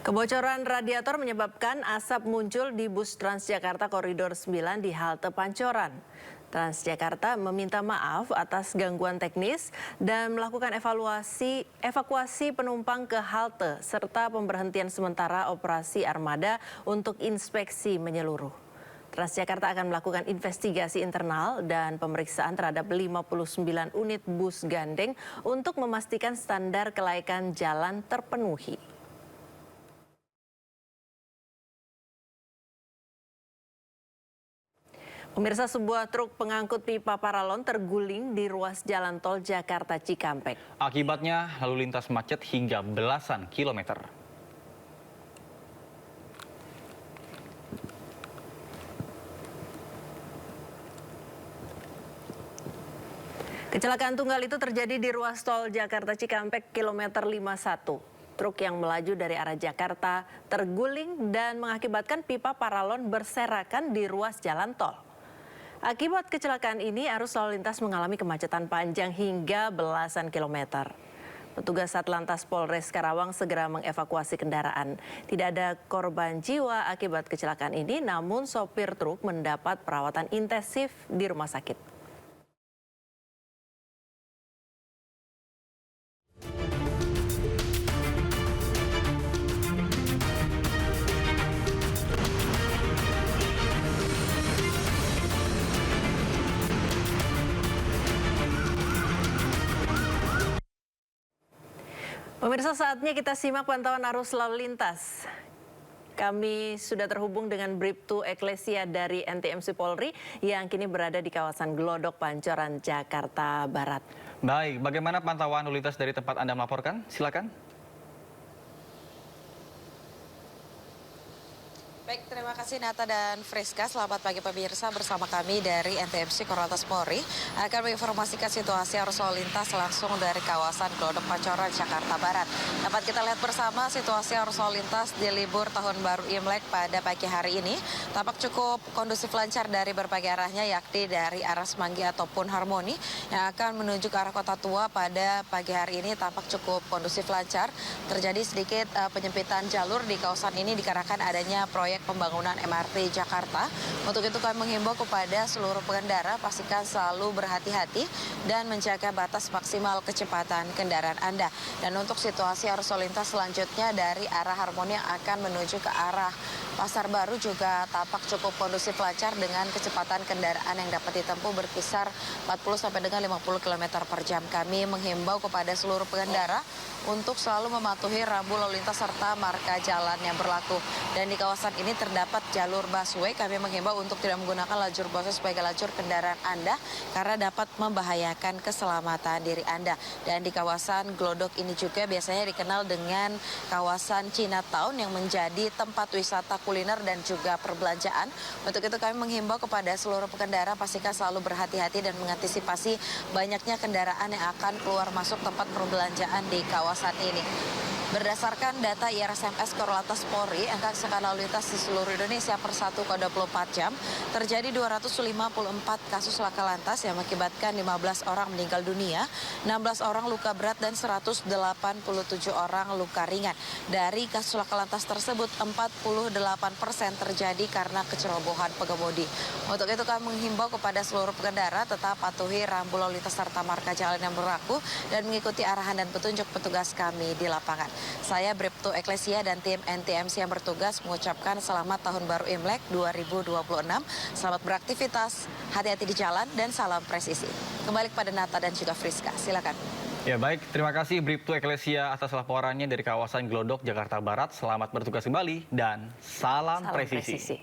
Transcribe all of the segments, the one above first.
Kebocoran radiator menyebabkan asap muncul di bus Transjakarta Koridor 9 di halte Pancoran. Transjakarta meminta maaf atas gangguan teknis dan melakukan evakuasi penumpang ke halte serta pemberhentian sementara operasi armada untuk inspeksi menyeluruh. Transjakarta akan melakukan investigasi internal dan pemeriksaan terhadap 59 unit bus gandeng untuk memastikan standar kelaikan jalan terpenuhi. Pemirsa, sebuah truk pengangkut pipa paralon terguling di ruas jalan tol Jakarta Cikampek. Akibatnya lalu lintas macet hingga belasan kilometer. Kecelakaan tunggal itu terjadi di ruas tol Jakarta Cikampek kilometer 51. Truk yang melaju dari arah Jakarta terguling dan mengakibatkan pipa paralon berserakan di ruas jalan tol. Akibat kecelakaan ini, arus lalu lintas mengalami kemacetan panjang hingga belasan kilometer. Petugas Satlantas Polres Karawang segera mengevakuasi kendaraan. Tidak ada korban jiwa akibat kecelakaan ini, namun sopir truk mendapat perawatan intensif di rumah sakit. Pemirsa, saatnya kita simak pantauan arus lalu lintas. Kami sudah terhubung dengan Bribtu Eklesia dari NTMC Polri yang kini berada di kawasan Glodok, Pancoran, Jakarta Barat. Baik, bagaimana pantauan lalu lintas dari tempat Anda melaporkan? Silakan. Baik, terima kasih Nata dan Friska. Selamat pagi pemirsa, bersama kami dari NTMC Korlantas Polri akan menginformasikan situasi arus lalu lintas langsung dari kawasan Glodok Pancoran, Jakarta Barat. Dapat kita lihat bersama situasi arus lalu lintas di libur Tahun Baru Imlek pada pagi hari ini tampak cukup kondusif lancar dari berbagai arahnya, yakni dari arah Semanggi ataupun Harmoni yang akan menuju ke arah Kota Tua pada pagi hari ini tampak cukup kondusif lancar. Terjadi sedikit penyempitan jalur di kawasan ini dikarenakan adanya proyek pembangunan MRT Jakarta. Untuk itu kami menghimbau kepada seluruh pengendara pastikan selalu berhati-hati dan menjaga batas maksimal kecepatan kendaraan Anda. Dan untuk situasi arus lalu lintas selanjutnya dari arah Harmoni yang akan menuju ke arah Pasar Baru juga tampak cukup kondusif lancar dengan kecepatan kendaraan yang dapat ditempuh berkisar 40 sampai dengan 50 km per jam. Kami menghimbau kepada seluruh pengendara untuk selalu mematuhi rambu lalu lintas serta marka jalan yang berlaku. Dan di kawasan ini terdapat jalur busway. Kami menghimbau untuk tidak menggunakan lajur busway sebagai lajur kendaraan Anda karena dapat membahayakan keselamatan diri Anda. Dan di kawasan Glodok ini juga biasanya dikenal dengan kawasan Chinatown yang menjadi tempat wisata kuliner dan juga perbelanjaan. Untuk itu kami menghimbau kepada seluruh pengendara pastikan selalu berhati-hati dan mengantisipasi banyaknya kendaraan yang akan keluar masuk tempat perbelanjaan di kawasan ini. Berdasarkan data IRSMS Korlantas Polri, angka kecelakaan lalu lintas di seluruh Indonesia per 1 kali 24 jam terjadi 254 kasus laka lantas yang mengakibatkan 15 orang meninggal dunia, 16 orang luka berat dan 187 orang luka ringan. Dari kasus laka lantas tersebut, 48% terjadi karena kecerobohan pengemudi. Untuk itu kami menghimbau kepada seluruh pengendara tetap patuhi rambu lalu lintas serta marka jalan yang berlaku dan mengikuti arahan dan petunjuk petugas kami di lapangan. Saya Bribtu Eklesia dan tim NTMC yang bertugas mengucapkan selamat Tahun Baru Imlek 2026. Selamat beraktivitas, hati-hati di jalan, dan salam presisi. Kembali kepada Nata dan juga Friska, silakan. Ya baik, terima kasih Bribtu Eklesia atas laporannya dari kawasan Glodok, Jakarta Barat. Selamat bertugas kembali dan salam presisi.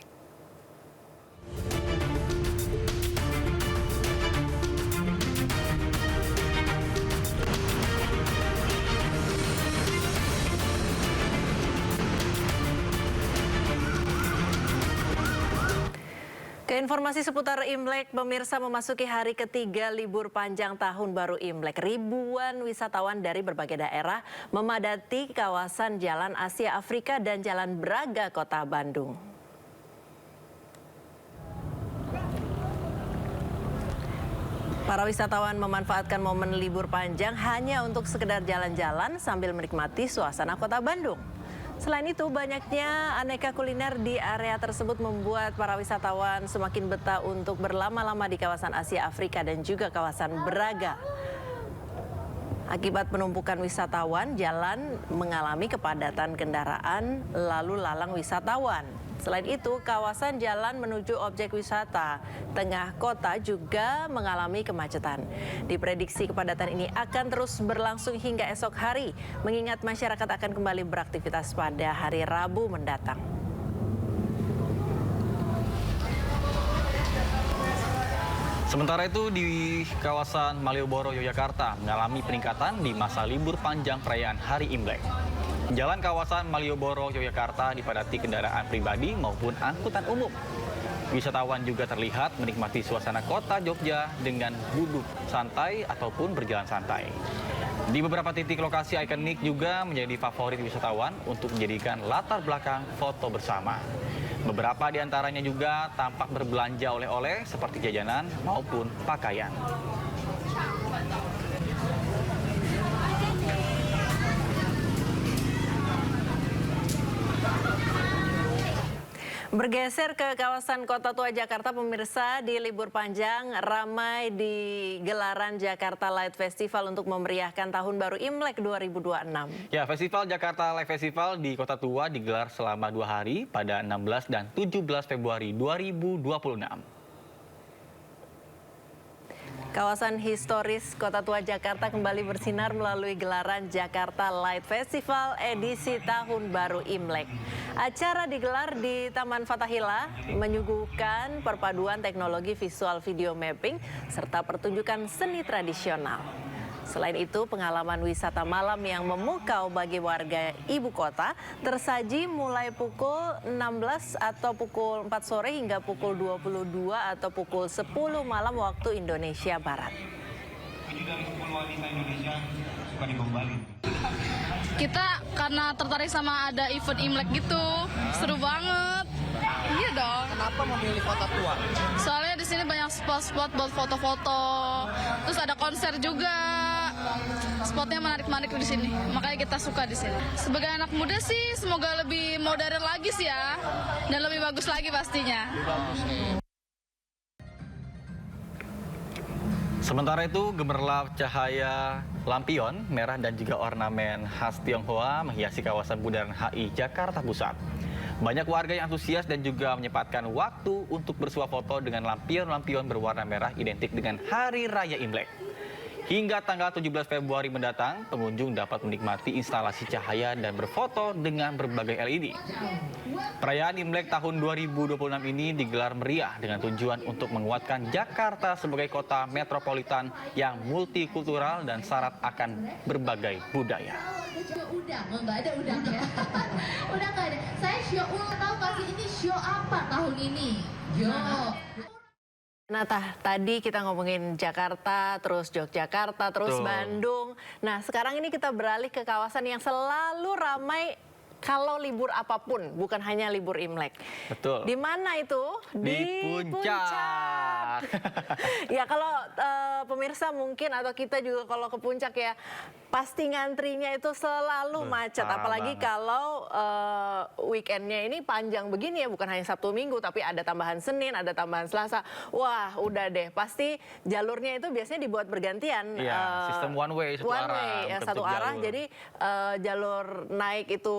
Keinformasi seputar Imlek, pemirsa, memasuki hari ketiga libur panjang Tahun Baru Imlek. Ribuan wisatawan dari berbagai daerah memadati kawasan Jalan Asia Afrika dan Jalan Braga, Kota Bandung. Para wisatawan memanfaatkan momen libur panjang hanya untuk sekedar jalan-jalan sambil menikmati suasana Kota Bandung. Selain itu, banyaknya aneka kuliner di area tersebut membuat para wisatawan semakin betah untuk berlama-lama di kawasan Asia Afrika dan juga kawasan Braga. Akibat penumpukan wisatawan, jalan mengalami kepadatan kendaraan lalu lalang wisatawan. Selain itu, kawasan jalan menuju objek wisata tengah kota juga mengalami kemacetan. Diprediksi kepadatan ini akan terus berlangsung hingga esok hari, mengingat masyarakat akan kembali beraktivitas pada hari Rabu mendatang. Sementara itu di kawasan Malioboro, Yogyakarta mengalami peningkatan di masa libur panjang perayaan Hari Imlek. Jalan kawasan Malioboro, Yogyakarta dipadati kendaraan pribadi maupun angkutan umum. Wisatawan juga terlihat menikmati suasana kota Jogja dengan duduk santai ataupun berjalan santai. Di beberapa titik lokasi ikonik juga menjadi favorit wisatawan untuk menjadikan latar belakang foto bersama. Beberapa di antaranya juga tampak berbelanja oleh-oleh seperti jajanan maupun pakaian. Bergeser ke kawasan Kota Tua Jakarta, pemirsa, di libur panjang ramai di gelaran Jakarta Light Festival untuk memeriahkan Tahun Baru Imlek 2026. Ya, Festival Jakarta Light Festival di Kota Tua digelar selama 2 hari pada 16 dan 17 Februari 2026. Kawasan historis Kota Tua Jakarta kembali bersinar melalui gelaran Jakarta Light Festival edisi Tahun Baru Imlek. Acara digelar di Taman Fathahillah, menyuguhkan perpaduan teknologi visual video mapping serta pertunjukan seni tradisional. Selain itu, pengalaman wisata malam yang memukau bagi warga ibu kota tersaji mulai pukul 16 atau pukul 4 sore hingga pukul 22 atau pukul 10 malam waktu Indonesia Barat. Kita karena tertarik sama ada event Imlek gitu, seru banget. Iya dong. Kenapa memilih Kota Tua? Soalnya di sini banyak spot-spot buat foto-foto. Terus ada konser juga. Spotnya menarik-menarik di sini. Makanya kita suka di sini. Sebagai anak muda sih semoga lebih modern lagi sih ya. Dan lebih bagus lagi pastinya. Sementara itu, gemerlap cahaya lampion merah dan juga ornamen khas Tionghoa menghiasi kawasan Bundaran HI Jakarta Pusat. Banyak warga yang antusias dan juga menyempatkan waktu untuk bersuah foto dengan lampion-lampion berwarna merah identik dengan Hari Raya Imlek. Hingga tanggal 17 Februari mendatang, pengunjung dapat menikmati instalasi cahaya dan berfoto dengan berbagai LED. Perayaan Imlek tahun 2026 ini digelar meriah dengan tujuan untuk menguatkan Jakarta sebagai kota metropolitan yang multikultural dan syarat akan berbagai budaya. Nggak ada udang ya. Udah nggak ada. Saya show ulang, tahu nggak sih ini show apa tahun ini? Yo. Nah, tadi kita ngomongin Jakarta, terus Yogyakarta, terus Betul. Bandung. Nah, sekarang ini kita beralih ke kawasan yang selalu ramai kalau libur apapun, bukan hanya libur Imlek. Betul. Di mana itu? Di Puncak. Ya, kalau pemirsa mungkin atau kita juga kalau ke Puncak ya, pasti ngantrinya itu selalu macet. parah Apalagi banget. kalau weekendnya ini panjang begini ya, bukan hanya Sabtu Minggu, tapi ada tambahan Senin, ada tambahan Selasa. Wah, udah deh, pasti jalurnya itu biasanya dibuat bergantian. Iya, sistem one way, satu one arah, way, ya, bukan satu satu arah. jalur. Jadi jalur naik itu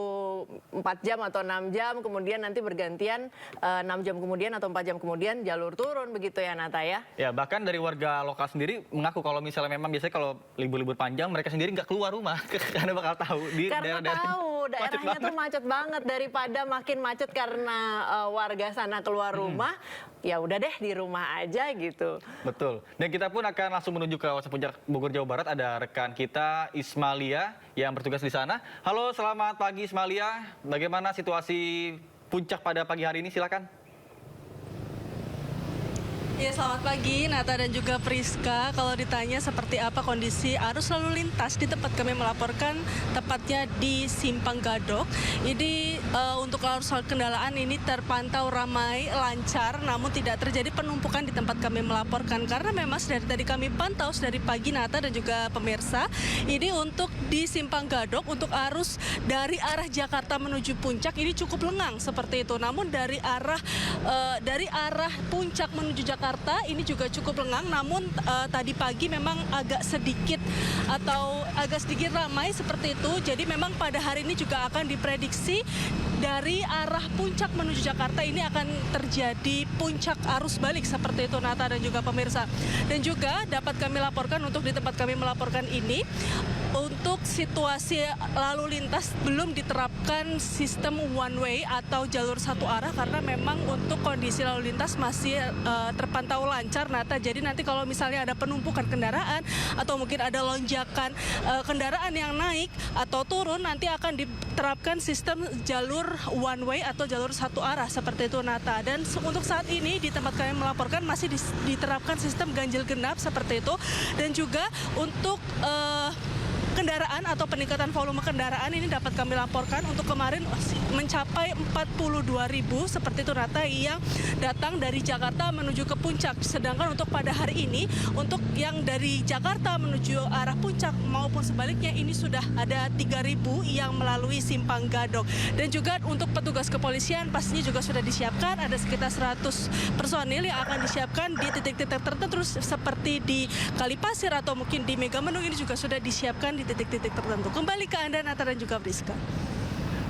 4 jam atau 6 jam, kemudian nanti bergantian 6 jam kemudian atau 4 jam kemudian jalur turun, begitu ya Nata ya? Ya, bahkan dari warga lokal sendiri mengaku kalau misalnya memang biasanya kalau libur-libur panjang mereka sendiri nggak keluar rumah karena bakal tahu di Karena daerah-daerah tahu macet daerahnya tuh banget. macet banget, daripada makin macet karena warga sana keluar rumah, ya udah deh di rumah aja gitu. Betul. Dan kita pun akan langsung menuju ke kawasan Puncak Bogor, Jawa Barat. Ada rekan kita Ismalia yang bertugas di sana. Halo, selamat pagi Ismalia. Bagaimana situasi Puncak pada pagi hari ini? Silakan. Ya, selamat pagi Nata dan juga Priska. Kalau ditanya seperti apa kondisi arus lalu lintas di tempat kami melaporkan, tepatnya di Simpang Gadok. Ini untuk arus kendaraan ini terpantau ramai, lancar, namun tidak terjadi penumpukan di tempat kami melaporkan. Karena memang dari tadi kami pantau dari pagi Nata dan juga pemirsa, ini untuk di Simpang Gadok untuk arus dari arah Jakarta menuju Puncak ini cukup lengang seperti itu. Namun dari arah Puncak menuju Jakarta ini juga cukup lengang, namun tadi pagi memang agak sedikit ramai seperti itu. Jadi memang pada hari ini juga akan diprediksi dari arah Puncak menuju Jakarta ini akan terjadi puncak arus balik seperti itu Nata dan juga pemirsa. Dan juga dapat kami laporkan untuk di tempat kami melaporkan ini, untuk situasi lalu lintas belum diterapkan sistem one way atau jalur satu arah karena memang untuk kondisi lalu lintas masih terpantau lancar Nata. Jadi nanti kalau misalnya ada penumpukan kendaraan atau mungkin ada lonjakan kendaraan yang naik atau turun, nanti akan diterapkan sistem jalur one way atau jalur satu arah seperti itu Nata. Dan untuk saat ini di tempat kami melaporkan masih diterapkan sistem ganjil genap seperti itu. Dan juga untuk kendaraan atau peningkatan volume kendaraan ini dapat kami laporkan untuk kemarin mencapai 42.000 seperti itu Nata yang datang dari Jakarta menuju ke Puncak. Sedangkan untuk pada hari ini untuk yang dari Jakarta menuju arah Puncak maupun sebaliknya ini sudah ada 3.000 yang melalui Simpang Gadok. Dan juga untuk petugas kepolisian pastinya juga sudah disiapkan, ada sekitar 100 personil yang akan disiapkan di titik-titik tertentu seperti di Kalipasir atau mungkin di Megamendung ini juga sudah disiapkan di titik-titik tertentu. Kembali ke Anda Nata dan juga Priska.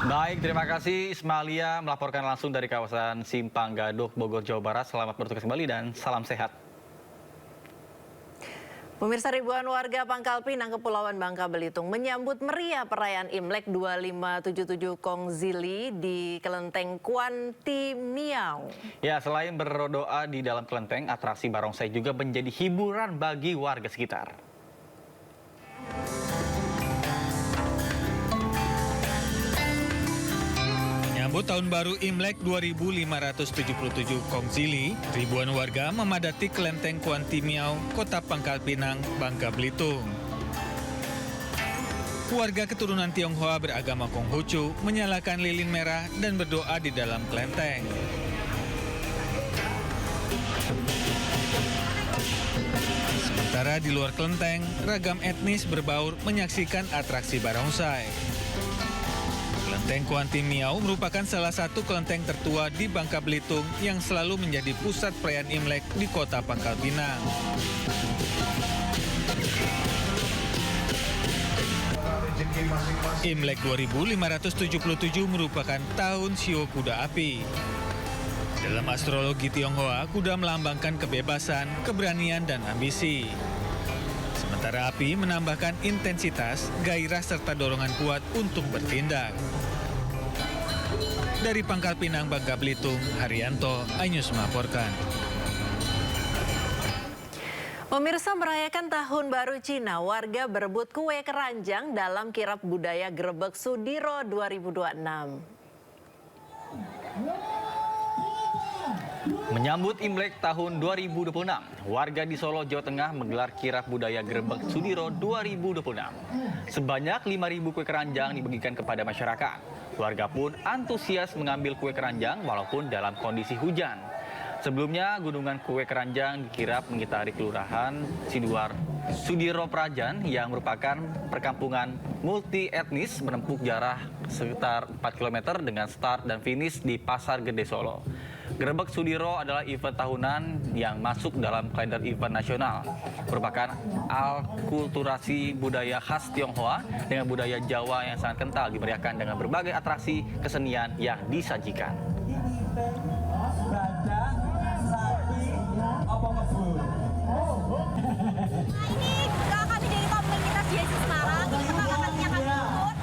Baik, terima kasih Ismalia melaporkan langsung dari kawasan Simpang Gadok, Bogor, Jawa Barat. Selamat bertugas kembali dan salam sehat. Pemirsa, ribuan warga Pangkal Pinang, Kepulauan Bangka Belitung menyambut meriah perayaan Imlek 2577 Kongzili di Kelenteng Kuanti Miau. Ya, selain berdoa di dalam kelenteng, atraksi barongsai juga menjadi hiburan bagi warga sekitar. Menyambut Tahun Baru Imlek 2577 Kongzili, ribuan warga memadati Kelenteng Kuanti Miau, Kota Pangkal Pinang, Bangka Belitung. Warga keturunan Tionghoa beragama Konghucu menyalakan lilin merah dan berdoa di dalam kelenteng. Sementara di luar kelenteng, ragam etnis berbaur menyaksikan atraksi barongsai. Kelenteng Kuanti Miau merupakan salah satu kelenteng tertua di Bangka Belitung yang selalu menjadi pusat perayaan Imlek di Kota Pangkal Pinang. Imlek 2577 merupakan tahun Shio Kuda Api. Dalam astrologi Tionghoa, kuda melambangkan kebebasan, keberanian, dan ambisi. Sementara api menambahkan intensitas, gairah, serta dorongan kuat untuk bertindak. Dari Pangkal Pinang, Bangka Belitung, Haryanto, iNews melaporkan. Pemirsa, merayakan Tahun Baru Cina, warga berebut kue keranjang dalam kirap budaya Grebek Sudiro 2026. Menyambut Imlek tahun 2026, warga di Solo, Jawa Tengah menggelar kirap budaya Grebek Sudiro 2026. Sebanyak 5.000 kue keranjang dibagikan kepada masyarakat. Warga pun antusias mengambil kue keranjang walaupun dalam kondisi hujan. Sebelumnya, gunungan kue keranjang dikirap mengitari Kelurahan Sudiro Prajan yang merupakan perkampungan multi etnis menempuh jarak sekitar 4 km dengan start dan finish di Pasar Gede Solo. Grebek Sudiro adalah event tahunan yang masuk dalam kalender event nasional. Merupakan alkulturasi budaya khas Tionghoa dengan budaya Jawa yang sangat kental, dimeriahkan dengan berbagai atraksi kesenian yang disajikan. Kami dari komunitas JC Semarang, ini pertama kalinya kami ikut.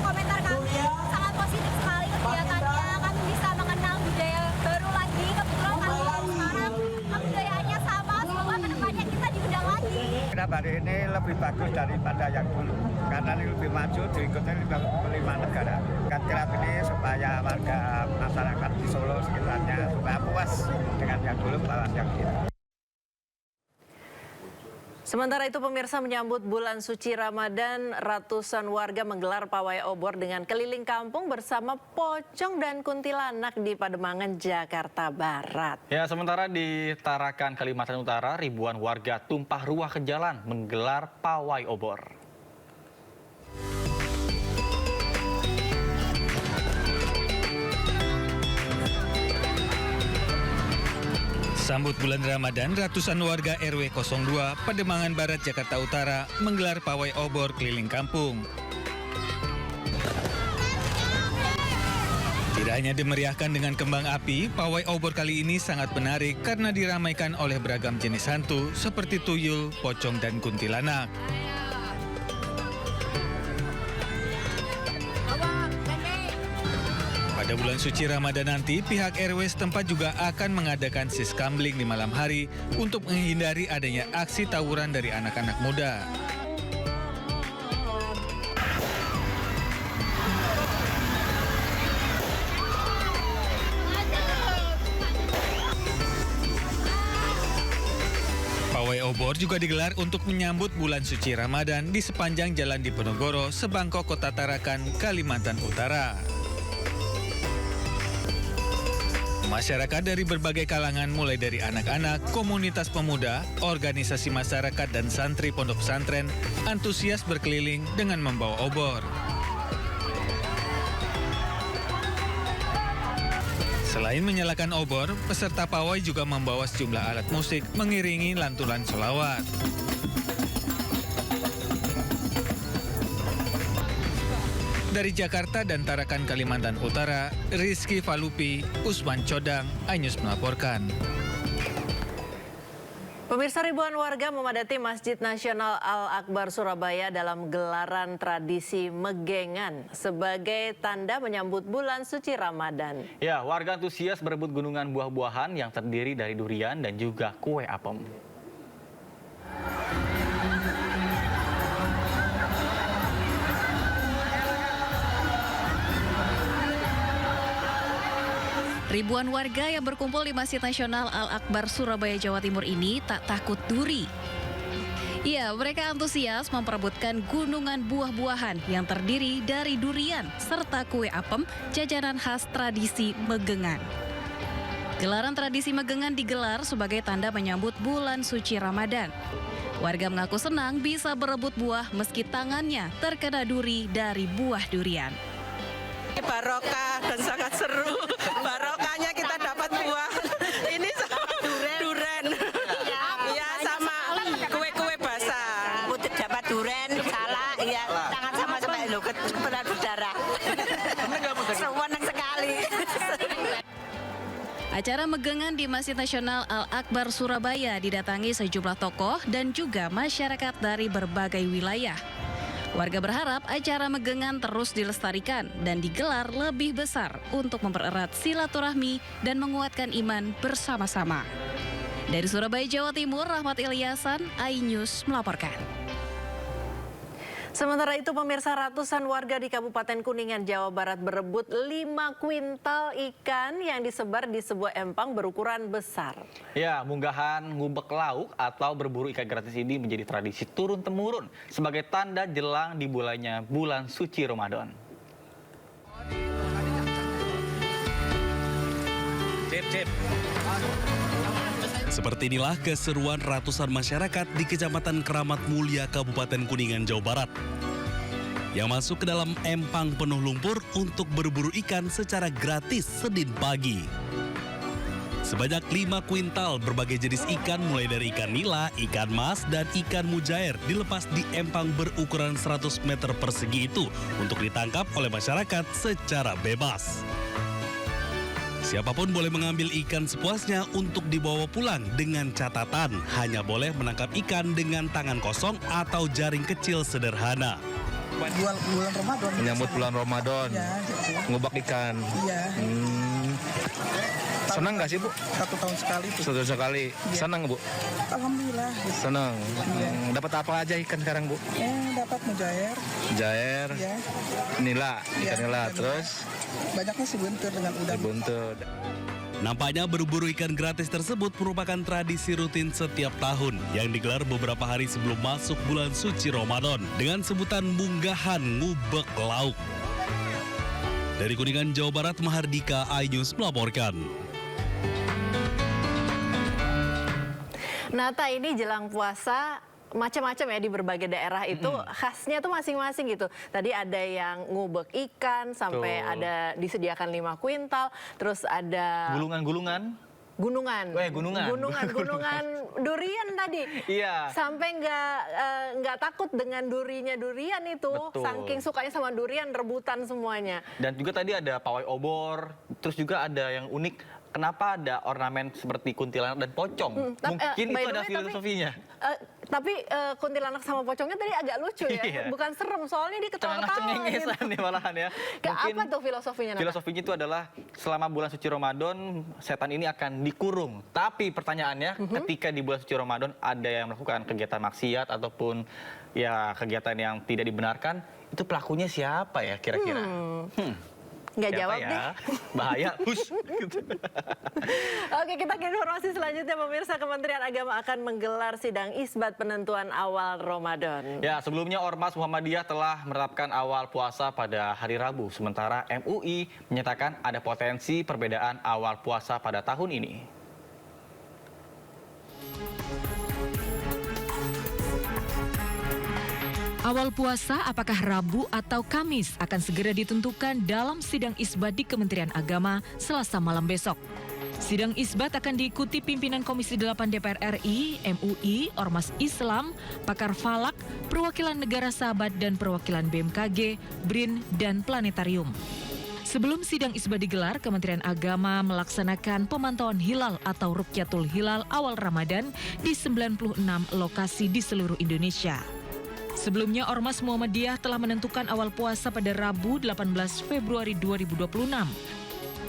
Komentar kami sangat positif sekali kegiatannya. Kami bisa mengenal budaya baru lagi. Kebetulan kami dari Semarang, kebudayaannya sama. Semoga kedepannya kita diundang lagi. Kenapa hari ini lebih bagus daripada yang dulu karena ini lebih maju, diikuti 5 negara. Kan kirap ini supaya warga masyarakat di Solo sekitarnya supaya puas dengan yang dulu melawan yang ini. Sementara itu pemirsa menyambut bulan suci Ramadan, ratusan warga menggelar pawai obor dengan keliling kampung bersama pocong dan kuntilanak di Pademangan, Jakarta Barat. Ya, sementara di Tarakan, Kalimantan Utara, ribuan warga tumpah ruah ke jalan menggelar pawai obor. Sambut bulan Ramadan, ratusan warga RW 02 Pademangan Barat, Jakarta Utara menggelar pawai obor keliling kampung. Tidak hanya dimeriahkan dengan kembang api, pawai obor kali ini sangat menarik karena diramaikan oleh beragam jenis hantu seperti tuyul, pocong, dan kuntilanak. Pada bulan suci Ramadan nanti, pihak RW setempat juga akan mengadakan siskambling di malam hari untuk menghindari adanya aksi tawuran dari anak-anak muda. Pawai obor juga digelar untuk menyambut bulan suci Ramadan di sepanjang Jalan Diponegoro, Sebangkok, Kota Tarakan, Kalimantan Utara. Masyarakat dari berbagai kalangan mulai dari anak-anak, komunitas pemuda, organisasi masyarakat dan santri pondok pesantren antusias berkeliling dengan membawa obor. Selain menyalakan obor, peserta pawai juga membawa sejumlah alat musik mengiringi lantunan sholawat. Dari Jakarta dan Tarakan, Kalimantan Utara, Rizky Falupi, Usman Codang, iNews melaporkan. Pemirsa, ribuan warga memadati Masjid Nasional Al-Akbar Surabaya dalam gelaran tradisi Megengan sebagai tanda menyambut bulan suci Ramadan. Ya, warga antusias berebut gunungan buah-buahan yang terdiri dari durian dan juga kue apem. Ribuan warga yang berkumpul di Masjid Nasional Al-Akbar Surabaya, Jawa Timur ini tak takut duri. Ya, mereka antusias memperebutkan gunungan buah-buahan yang terdiri dari durian serta kue apem, jajanan khas tradisi Megengan. Gelaran tradisi Megengan digelar sebagai tanda menyambut bulan suci Ramadan. Warga mengaku senang bisa berebut buah meski tangannya terkena duri dari buah durian. Barokah dan sangat seru. Barokahnya kita dapat buah. Ini sama duren. Iya, sama kue-kue basah. Dapat duren, salah, iya, tangan sama-sama lo kepada darah. Senang sekali. Acara Megengan di Masjid Nasional Al-Akbar Surabaya didatangi sejumlah tokoh dan juga masyarakat dari berbagai wilayah. Warga berharap acara Megengan terus dilestarikan dan digelar lebih besar untuk mempererat silaturahmi dan menguatkan iman bersama-sama. Dari Surabaya, Jawa Timur, Rahmat Ilyasan, iNews melaporkan. Sementara itu pemirsa, ratusan warga di Kabupaten Kuningan, Jawa Barat berebut 5 kuintal ikan yang disebar di sebuah empang berukuran besar. Ya, munggahan ngubek lauk atau berburu ikan gratis ini menjadi tradisi turun-temurun sebagai tanda jelang dimulainya bulan suci Ramadan. Seperti inilah keseruan ratusan masyarakat di Kecamatan Keramat Mulia, Kabupaten Kuningan, Jawa Barat, yang masuk ke dalam empang penuh lumpur untuk berburu ikan secara gratis Senin pagi. Sebanyak 5 kuintal berbagai jenis ikan mulai dari ikan nila, ikan mas, dan ikan mujair dilepas di empang berukuran 100 meter persegi itu untuk ditangkap oleh masyarakat secara bebas. Siapapun boleh mengambil ikan sepuasnya untuk dibawa pulang dengan catatan hanya boleh menangkap ikan dengan tangan kosong atau jaring kecil sederhana. Bulan Ramadan. Menyambut bulan Ramadan. Ya, gitu. Ngubak ikan. Iya. Senang nggak sih Bu? 1 tahun sekali tuh. 1 tahun sekali. Senang Bu? Alhamdulillah. Senang. Dapat apa aja ikan sekarang Bu? Dapat mujair. Jair, nila, ikan nila, terus Banyaknya si buntir dengan udang. buntu. Nampaknya berburu ikan gratis tersebut merupakan tradisi rutin setiap tahun yang digelar beberapa hari sebelum masuk bulan suci Ramadan dengan sebutan munggahan ngubek lauk. Dari Kuningan, Jawa Barat, Mahardika, iNews melaporkan. Nata, ini jelang puasa macam-macam ya di berbagai daerah itu khasnya tuh masing-masing gitu. Tadi ada yang ngubek ikan sampai ada disediakan 5 kuintal, terus ada Gulungan-gulungan. gunungan durian tadi. Iya. Sampai nggak takut dengan durian itu. Betul. Saking sukanya sama durian, rebutan semuanya. Dan juga tadi ada pawai obor, terus juga ada yang unik. Kenapa ada ornamen seperti kuntilanak dan pocong? Mungkin by itu the ada way, filosofinya. Tapi kuntilanak sama pocongnya tadi agak lucu ya. Iya. Bukan serem, soalnya dia ketawa-ketawa gitu. Nih malahan ya. Apa tuh filosofinya? Nata? Filosofinya itu adalah selama bulan suci Ramadan setan ini akan dikurung. Tapi pertanyaannya ketika di bulan suci Ramadan ada yang melakukan kegiatan maksiat ataupun ya kegiatan yang tidak dibenarkan, itu pelakunya siapa ya kira-kira? Nggak Siapa jawab ya? deh. Bahaya. Oke, kita ke informasi selanjutnya. Pemirsa, Kementerian Agama akan menggelar sidang isbat penentuan awal Ramadan. Ya, sebelumnya Ormas Muhammadiyah telah menerapkan awal puasa pada hari Rabu. Sementara MUI menyatakan ada potensi perbedaan awal puasa pada tahun ini. Awal puasa apakah Rabu atau Kamis akan segera ditentukan dalam sidang isbat di Kementerian Agama Selasa malam besok. Sidang isbat akan diikuti pimpinan Komisi 8 DPR RI, MUI, Ormas Islam, pakar falak, perwakilan negara sahabat dan perwakilan BMKG, BRIN, dan Planetarium. Sebelum sidang isbat digelar, Kementerian Agama melaksanakan pemantauan hilal atau Rukyatul Hilal awal Ramadan di 96 lokasi di seluruh Indonesia. Sebelumnya, Ormas Muhammadiyah telah menentukan awal puasa pada Rabu 18 Februari 2026.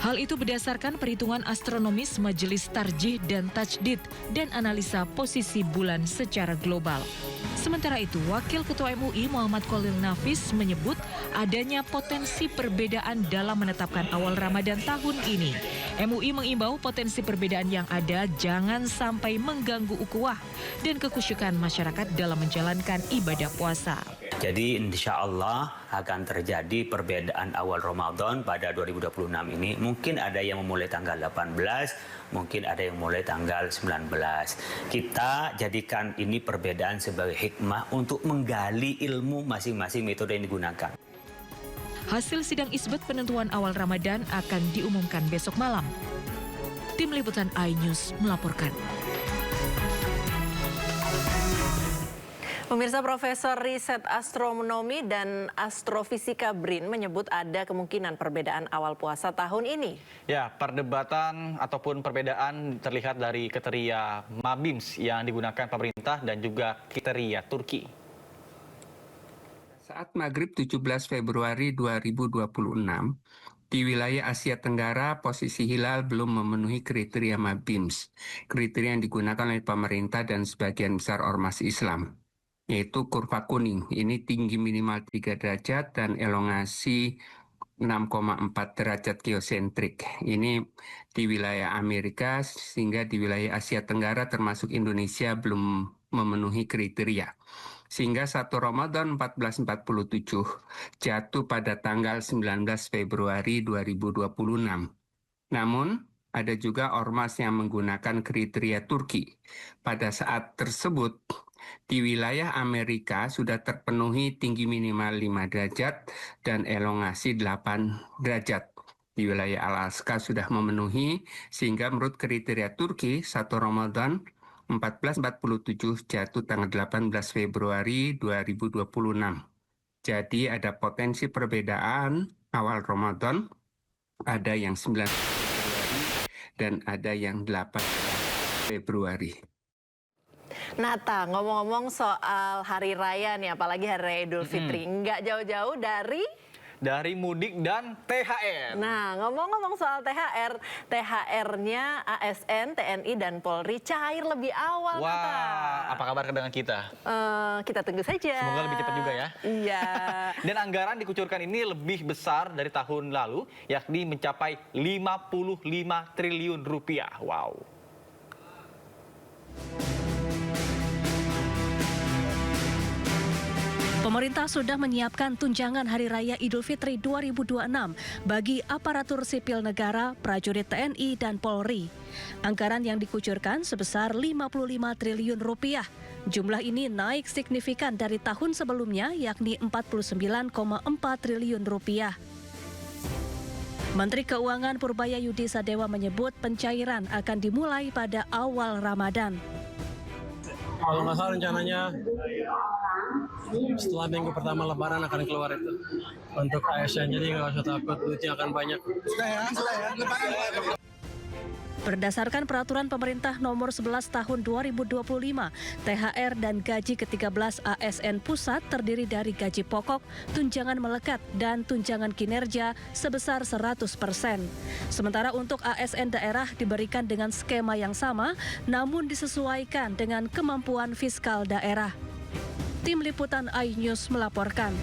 Hal itu berdasarkan perhitungan astronomis Majelis Tarjih dan Tajdid dan analisa posisi bulan secara global. Sementara itu, Wakil Ketua MUI Muhammad Khalil Nafis menyebut adanya potensi perbedaan dalam menetapkan awal Ramadan tahun ini. MUI mengimbau potensi perbedaan yang ada jangan sampai mengganggu ukhuwah dan kekhusyukan masyarakat dalam menjalankan ibadah puasa. Jadi insya Allah akan terjadi perbedaan awal Ramadan pada 2026 ini. Mungkin ada yang memulai tanggal 18, mungkin ada yang mulai tanggal 19. Kita jadikan ini perbedaan sebagai hikmah untuk menggali ilmu masing-masing metode yang digunakan. Hasil sidang isbat penentuan awal Ramadan akan diumumkan besok malam. Tim Liputan iNews melaporkan. Pemirsa, Profesor Riset Astronomi dan Astrofisika BRIN menyebut ada kemungkinan perbedaan awal puasa tahun ini. Ya, perdebatan ataupun perbedaan terlihat dari kriteria Mabims yang digunakan pemerintah dan juga kriteria Turki. Saat maghrib 17 Februari 2026, di wilayah Asia Tenggara posisi hilal belum memenuhi kriteria Mabims, kriteria yang digunakan oleh pemerintah dan sebagian besar ormas Islam, yaitu kurva kuning. Ini tinggi minimal 3 derajat dan elongasi 6,4 derajat geosentrik. Ini di wilayah Amerika, sehingga di wilayah Asia Tenggara termasuk Indonesia belum memenuhi kriteria. Sehingga 1 Ramadan 1447 jatuh pada tanggal 19 Februari 2026. Namun, ada juga ormas yang menggunakan kriteria Turki. Pada saat tersebut, di wilayah Amerika sudah terpenuhi tinggi minimal 5 derajat dan elongasi 8 derajat. Di wilayah Alaska sudah memenuhi, sehingga menurut kriteria Turki, 1 Ramadan 1447 jatuh tanggal 18 Februari 2026. Jadi ada potensi perbedaan awal Ramadan, ada yang 9 Februari dan ada yang 8 Februari. Nata, ngomong-ngomong soal hari raya nih, apalagi hari raya Idul Fitri, nggak jauh-jauh dari dari mudik dan THR. Nah, ngomong-ngomong soal THR, THR-nya ASN, TNI, dan Polri cair lebih awal, Wah, Nata. apa kabar dengan kita? Kita tunggu saja. Semoga lebih cepat juga ya. Iya. Dan anggaran dikucurkan ini lebih besar dari tahun lalu, yakni mencapai 55 triliun rupiah. Wow. Pemerintah sudah menyiapkan tunjangan Hari Raya Idul Fitri 2026 bagi aparatur sipil negara, prajurit TNI, dan Polri. Anggaran yang dikucurkan sebesar 55 triliun rupiah. Jumlah ini naik signifikan dari tahun sebelumnya, yakni 49,4 triliun rupiah. Menteri Keuangan Purbaya Yudi Sadewa menyebut pencairan akan dimulai pada awal Ramadan. Kalau nggak salah rencananya setelah minggu pertama Lebaran akan keluar itu untuk ASN, jadi nggak usah takut, duitnya akan banyak. Sudah ya. Berdasarkan peraturan pemerintah nomor 11 tahun 2025, THR dan gaji ke-13 ASN pusat terdiri dari gaji pokok, tunjangan melekat, dan tunjangan kinerja sebesar 100%. Sementara untuk ASN daerah diberikan dengan skema yang sama, namun disesuaikan dengan kemampuan fiskal daerah. Tim Liputan iNews melaporkan.